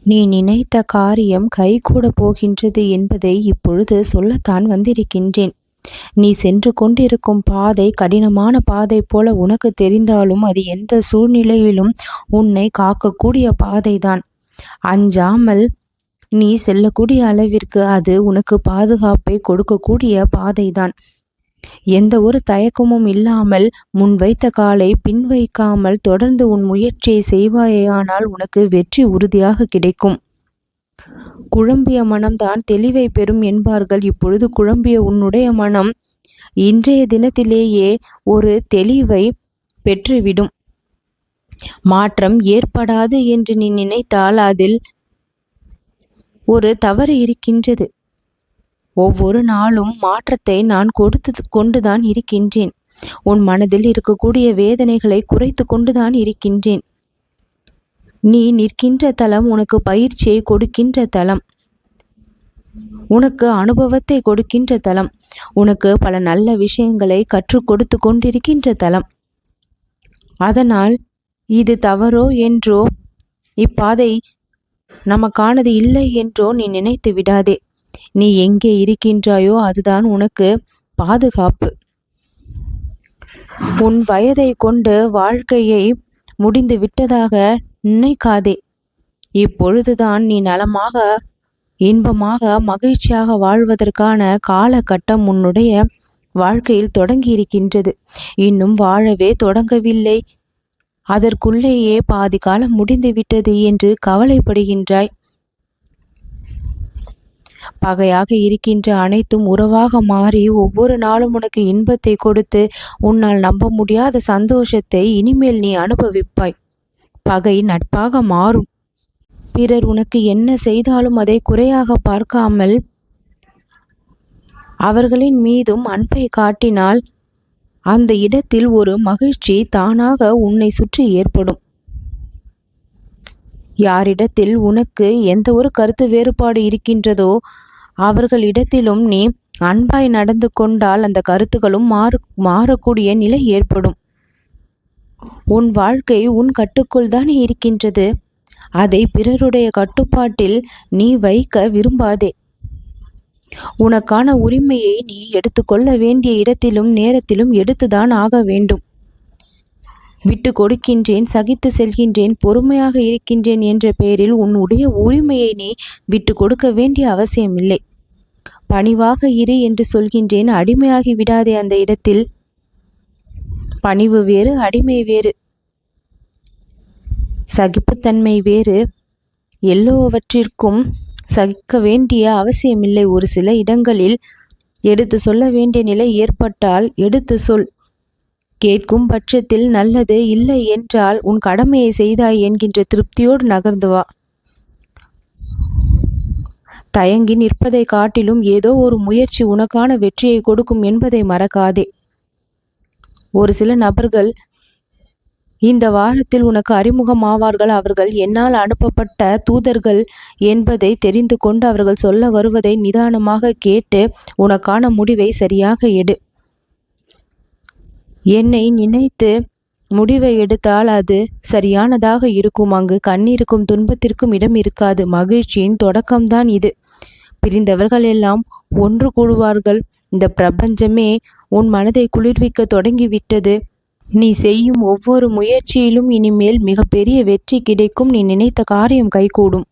நீ நினைத்த காரியம் கைகூட போகின்றது என்பதை இப்பொழுது சொல்லத்தான் வந்திருக்கின்றேன். நீ சென்று கொண்டிருக்கும் பாதை கடினமான பாதை போல உனக்கு தெரிந்தாலும் அது எந்த சூழ்நிலையிலும் உன்னை காக்கக்கூடிய பாதைதான். அஞ்சாமல் நீ செல்லக்கூடிய அளவிற்கு அது உனக்கு பாதுகாப்பை கொடுக்கக்கூடிய பாதைதான். எந்த ஒரு தயக்கமும் இல்லாமல் முன் வைத்த காலை பின் வைக்காமல் தொடர்ந்து உன் முயற்சியை செய்வாயானால் உனக்கு வெற்றி உறுதியாக கிடைக்கும். குழம்பிய மனம்தான் தெளிவை பெறும் என்பார்கள். இப்பொழுது குழம்பிய உன்னுடைய மனம் இன்றைய தினத்திலேயே ஒரு தெளிவை பெற்றுவிடும். மாற்றம் ஏற்படாது என்று நீ நினைத்தால் அதில் ஒரு தவறு இருக்கின்றது. ஒவ்வொரு நாளும் மாற்றத்தை நான் கொடுத்து கொண்டுதான் இருக்கின்றேன். உன் மனதில் இருக்கக்கூடிய வேதனைகளை குறைத்து கொண்டுதான் இருக்கின்றேன். நீ நிற்கின்ற தளம் உனக்கு பயிற்சியை கொடுக்கின்ற தளம், உனக்கு அனுபவத்தை கொடுக்கின்ற தளம், உனக்கு பல நல்ல விஷயங்களை கற்றுக் கொடுத்து கொண்டிருக்கின்ற தளம். அதனால் இது தவறோ என்றோ, இப்பாதை நமக்கானது இல்லை என்றோ நீ நினைத்து விடாதே. நீ எங்கே இருக்கின்றாயோ அதுதான் உனக்கு பாதுகாப்பு. உன் வயதை கொண்டு வாழ்க்கையை முடிந்து விட்டதாக நினைக்காதே. இப்பொழுதுதான் நீ நலமாக, இன்பமாக, மகிழ்ச்சியாக வாழ்வதற்கான காலகட்டம் உன்னுடைய வாழ்க்கையில் தொடங்கி இருக்கின்றது. இன்னும் வாழவே தொடங்கவில்லை, அதற்குள்ளேயே பாதி காலம் முடிந்துவிட்டது என்று கவலைப்படுகின்றாய். பகையாக இருக்கின்ற அனைத்தும் உறவாக மாறி ஒவ்வொரு நாளும் உனக்கு இன்பத்தை கொடுத்து உன்னால் நம்ப முடியாத சந்தோஷத்தை இனிமேல் நீ அனுபவிப்பாய். பகை நட்பாக மாறும். பிறர் உனக்கு என்ன செய்தாலும் அதை குறையாக பார்க்காமல் அவர்களின் மீதும் அன்பை காட்டினால் அந்த இடத்தில் ஒரு மகிழ்ச்சி தானாக உன்னை சுற்றி ஏற்படும். யாரிடத்தில் உனக்கு எந்த ஒரு கருத்து வேறுபாடு இருக்கின்றதோ அவர்களிடத்திலும் நீ அன்பாய் நடந்து கொண்டால் அந்த கருத்துக்களும் மாறக்கூடிய நிலை ஏற்படும். உன் வாழ்க்கை உன் கட்டுக்குள் தானே இருக்கின்றது. அதை பிறருடைய கட்டுப்பாட்டில் நீ வைக்க விரும்பாதே. உனக்கான உரிமையை நீ எடுத்துக்கொள்ள வேண்டிய இடத்திலும் நேரத்திலும் எடுத்துதான் ஆக வேண்டும். விட்டு கொடுக்கின்றேன், சகித்து செல்கின்றேன், பொறுமையாக இருக்கின்றேன் என்ற பெயரில் உன்னுடைய உரிமையை நீ விட்டு கொடுக்க வேண்டிய அவசியமில்லை. பணிவாக இரு என்று சொல்கின்றேன், அடிமையாகி விடாதே. அந்த இடத்தில் பணிவு வேறு, அடிமை வேறு, சகிப்புத்தன்மை வேறு. எல்லோவற்றிற்கும் சகிக்க வேண்டிய அவசியமில்லை. ஒரு சில இடங்களில் எடுத்து சொல்ல வேண்டிய நிலை ஏற்பட்டால் எடுத்து சொல். கேட்கும் பட்சத்தில் நல்லது, இல்லை என்றால் உன் கடமையை செய்தாய் என்கின்ற திருப்தியோடு நகர்ந்து வா. தயங்கி நிற்பதை காட்டிலும் ஏதோ ஒரு முயற்சி உனக்கான வெற்றியை கொடுக்கும் என்பதை மறக்காதே. ஒரு சில நபர்கள் இந்த வாரத்தில் உனக்கு அறிமுகமாவார்கள். அவர்கள் என்னால் அனுப்பப்பட்ட தூதர்கள் என்பதை தெரிந்து கொண்டு அவர்கள் சொல்ல வருவதை நிதானமாக கேட்டு உனக்கான முடிவை சரியாக எடு. என்னை நினைத்து முடிவை எடுத்தால் அது சரியானதாக இருக்கும். அங்கு கண்ணீருக்கும் துன்பத்திற்கும் இடம் இருக்காது. மகிழ்ச்சியின் தொடக்கம்தான் இது. பிரிந்தவர்கள் எல்லாம் ஒன்று கூடுவார்கள். இந்த பிரபஞ்சமே உன் மனதை குளிர்விக்க தொடங்கிவிட்டது. நீ செய்யும் ஒவ்வொரு முயற்சியிலும் இனிமேல் மிகப்பெரிய வெற்றி கிடைக்கும். நீ நினைத்த காரியம் கைகூடும்.